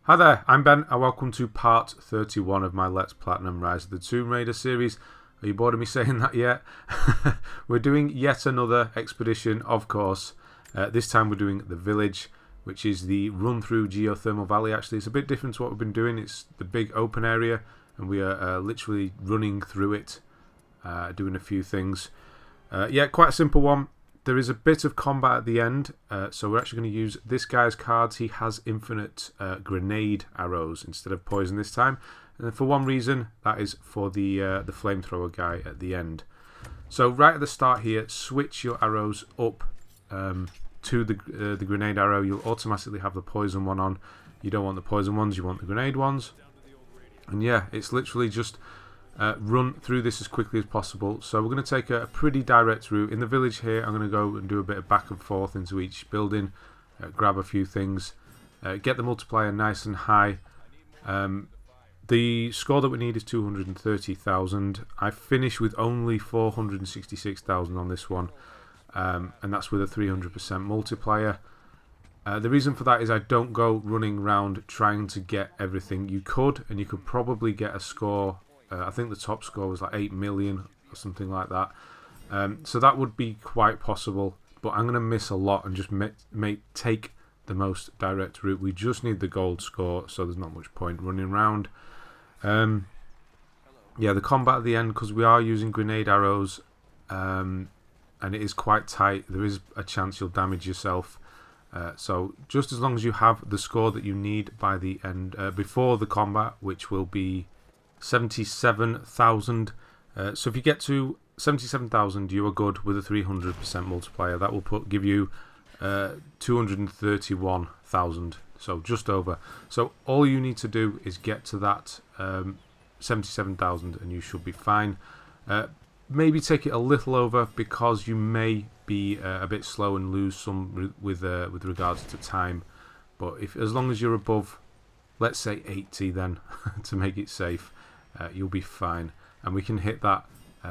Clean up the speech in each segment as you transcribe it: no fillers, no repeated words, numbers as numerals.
Hi there, I'm Ben and welcome to part 31 of my Let's Platinum Rise of the Tomb Raider series. Are you bored of me saying that yet? We're doing yet another expedition, of course. This time we're doing the village, which is the run through Geothermal Valley. Actually, it's a bit different to what we've been doing. It's the big open area and we are literally running through it, doing a few things. Yeah, quite a simple one. There is a bit of combat at the end, so we're actually going to use this guy's cards. He has infinite grenade arrows instead of poison this time. And for one reason, that is for the flamethrower guy at the end. So right at the start here, switch your arrows up to the grenade arrow. You'll automatically have the poison one on. You don't want the poison ones, you want the grenade ones. And yeah, it's literally just run through this as quickly as possible. So we're going to take a pretty direct route. In the village here, I'm going to go and do a bit of back and forth into each building, grab a few things, get the multiplier nice and high. The score that we need is 230,000. I finished with only 466,000 on this one, and that's with a 300% multiplier. The reason for that is I don't go running around trying to get everything. You could, and you could probably get a score. I think the top score was like 8 million or something like that. So that would be quite possible. But I'm going to miss a lot and just take the most direct route. We just need the gold score, so there's not much point running around. Yeah, the combat at the end, because we are using grenade arrows, and it is quite tight. There is a chance you'll damage yourself. So just as long as you have the score that you need by the end, before the combat, which will be 77,000. So if you get to 77,000, you are good with a 300% multiplier. That will give you 231,000. So just over. So all you need to do is get to that 77,000 and you should be fine. Maybe take it a little over because you may be a bit slow and lose some with regards to time. But as long as you're above, let's say 80 then, to make it safe, you'll be fine. And we can hit that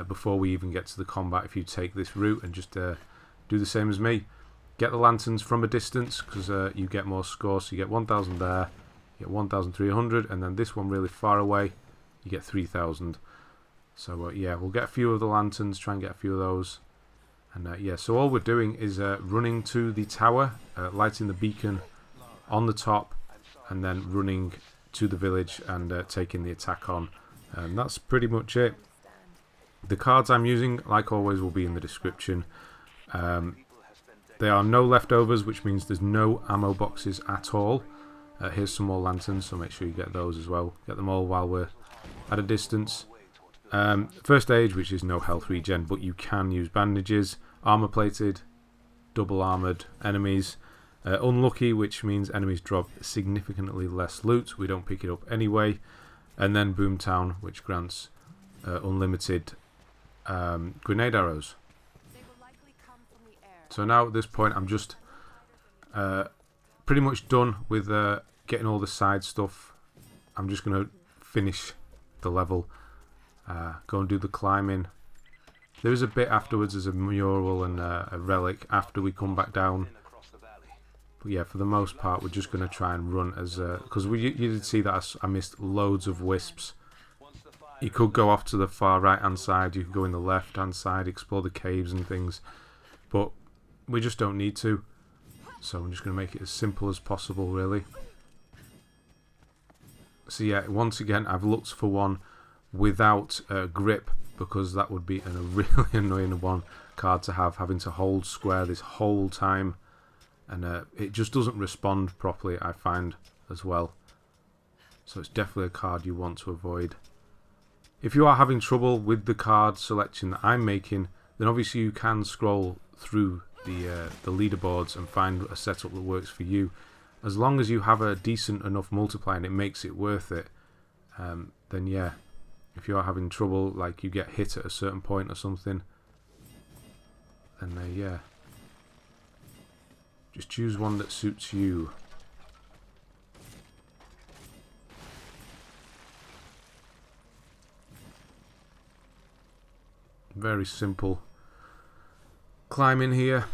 before we even get to the combat if you take this route and just do the same as me. Get the lanterns from a distance because you get more score. So you get 1,000 there, you get 1,300, and then this one really far away, you get 3,000. So yeah, we'll get a few of the lanterns, try and get a few of those. And yeah, so all we're doing is running to the tower, lighting the beacon on the top, and then running to the village and taking the attack on. And that's pretty much it. The cards I'm using, like always, will be in the description. There are no leftovers, which means there's no ammo boxes at all. Here's some more lanterns, so make sure you get those as well. Get them all while we're at a distance. First aid, which is no health regen, but you can use bandages. Armor plated, double armored enemies. Unlucky, which means enemies drop significantly less loot. We don't pick it up anyway. And then Boomtown, which grants unlimited grenade arrows. So now at this point I'm just pretty much done with getting all the side stuff. I'm just going to finish the level, go and do the climbing. There is a bit afterwards, there's a mural and a relic after we come back down. But yeah, for the most part we're just going to try and run as because you did see that I missed loads of wisps. You could go off to the far right hand side, you could go in the left hand side, explore the caves and things, but we just don't need to. So I'm just going to make it as simple as possible, really. So yeah, once again I've looked for one without grip, because that would be a really annoying card to have, having to hold square this whole time. And it just doesn't respond properly, I find, as well. So it's definitely a card you want to avoid. If you are having trouble with the card selection that I'm making, then obviously you can scroll through the leaderboards and find a setup that works for you. As long as you have a decent enough multiplier and it makes it worth it, then yeah. If you are having trouble, like you get hit at a certain point or something, then yeah. Just choose one that suits you. Very simple climbing here.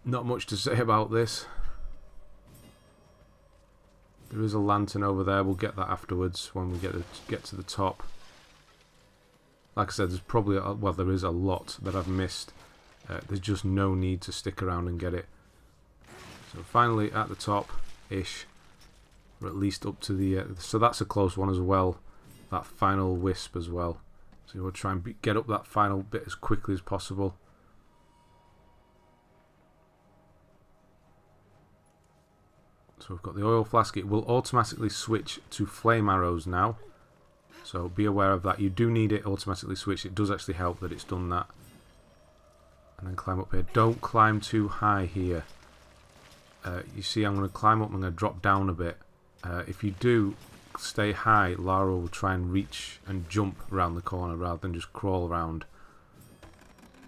Not much to say about this. There is a lantern over there. We'll get that afterwards when we get to the top. Like I said, there's probably, well, there is a lot that I've missed. There's just no need to stick around and get it. So finally at the top-ish. Or at least up to the... so that's a close one as well. That final wisp as well. So we'll try and get up that final bit as quickly as possible. So we've got the oil flask. It will automatically switch to flame arrows now. So be aware of that. You do need it automatically switched. It does actually help that it's done that. And then climb up here. Don't climb too high here. You see I'm going to climb up and I'm going to drop down a bit. If you do stay high, Lara will try and reach and jump around the corner rather than just crawl around.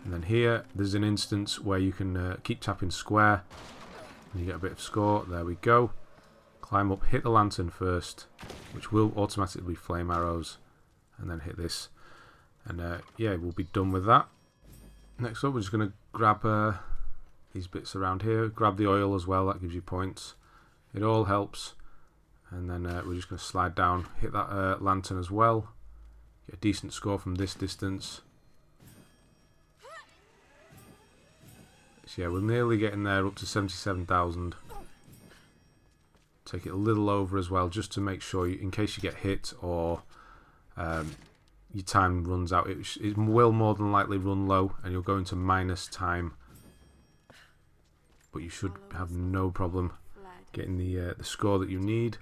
And then here, there's an instance where you can keep tapping square and you get a bit of score. There we go. Climb up, hit the lantern first, which will automatically be flame arrows, and then hit this. And yeah, we'll be done with that. Next up, we're just going to grab these bits around here. Grab the oil as well, that gives you points. It all helps. And then we're just going to slide down, hit that lantern as well. Get a decent score from this distance. So yeah, we're nearly getting there, up to 77,000. Take it a little over as well, just to make sure, in case you get hit or your time runs out. It will more than likely run low, and you'll go into minus time. But you should have no problem getting the score that you need.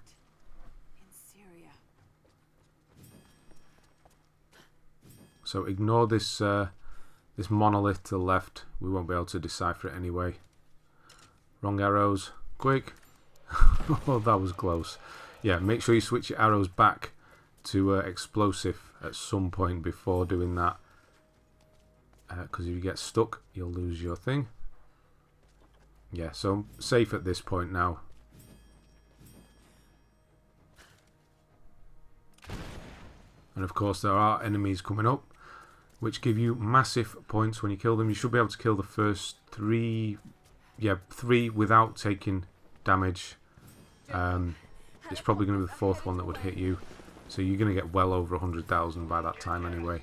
So ignore this this monolith to the left. We won't be able to decipher it anyway. Wrong arrows. Quick. Oh, that was close. Yeah, make sure you switch your arrows back to explosive at some point before doing that. Because if you get stuck, you'll lose your thing. Yeah, so I'm safe at this point now. And of course there are enemies coming up, which give you massive points when you kill them. You should be able to kill the first three without taking damage. It's probably going to be the fourth one that would hit you. So you're going to get well over 100,000 by that time anyway.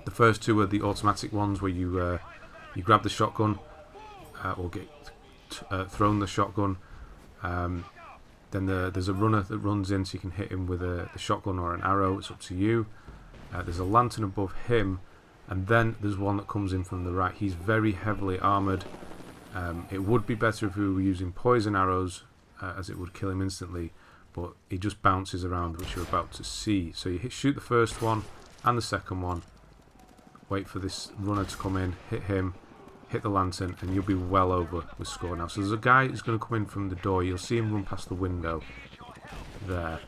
The first two are the automatic ones where you grab the shotgun or get thrown the shotgun. Then there's a runner that runs in, so you can hit him with the shotgun or an arrow. It's up to you. There's a lantern above him, and then there's one that comes in from the right. He's very heavily armoured. It would be better if we were using poison arrows, as it would kill him instantly, but he just bounces around, which you're about to see. So you shoot the first one and the second one, wait for this runner to come in, hit him, hit the lantern, and you'll be well over with score now. So there's a guy who's going to come in from the door. You'll see him run past the window there.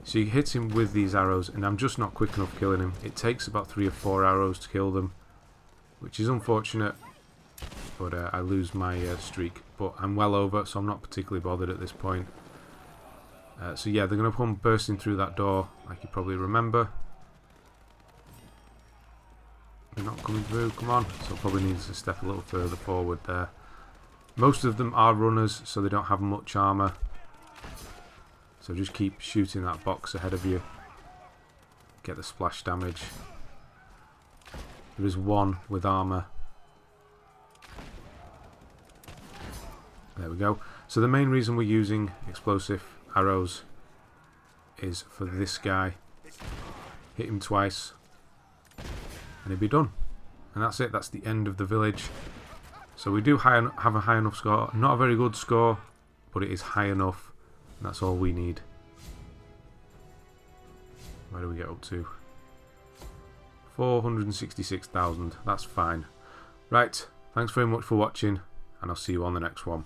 So you hit him with these arrows, and I'm just not quick enough killing him. It takes about 3 or 4 arrows to kill them, which is unfortunate, but I lose my streak. But I'm well over, so I'm not particularly bothered at this point. So yeah, they're going to come bursting through that door, like you probably remember. They're not coming through, come on. So probably needs to step a little further forward there. Most of them are runners, so they don't have much armour. So just keep shooting that box ahead of you. Get the splash damage. There is one with armour. There we go. So the main reason we're using explosive arrows is for this guy. Hit him twice and he'll be done. And that's it. That's the end of the village. So we do have a high enough score. Not a very good score, but it is high enough. And that's all we need. Where do we get up to? 466,000. That's fine. Right. Thanks very much for watching, and I'll see you on the next one.